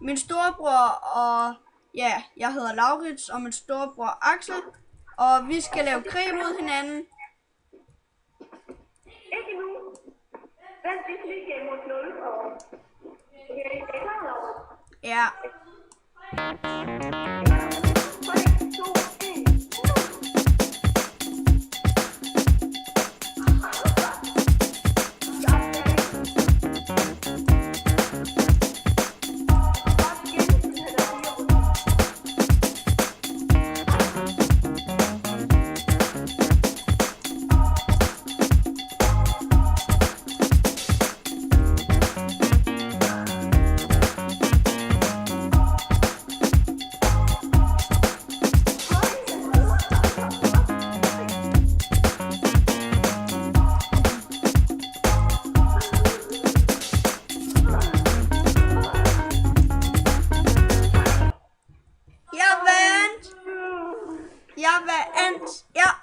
min storebror og ja, jeg hedder Laurits og min storebror Axel. Og vi skal lave krig mod hinanden. Ikke nu. Vent lige game mod 0 og... Okay, er I klar over? Ja. 3, 2, 1. Jeg vandt! Ja.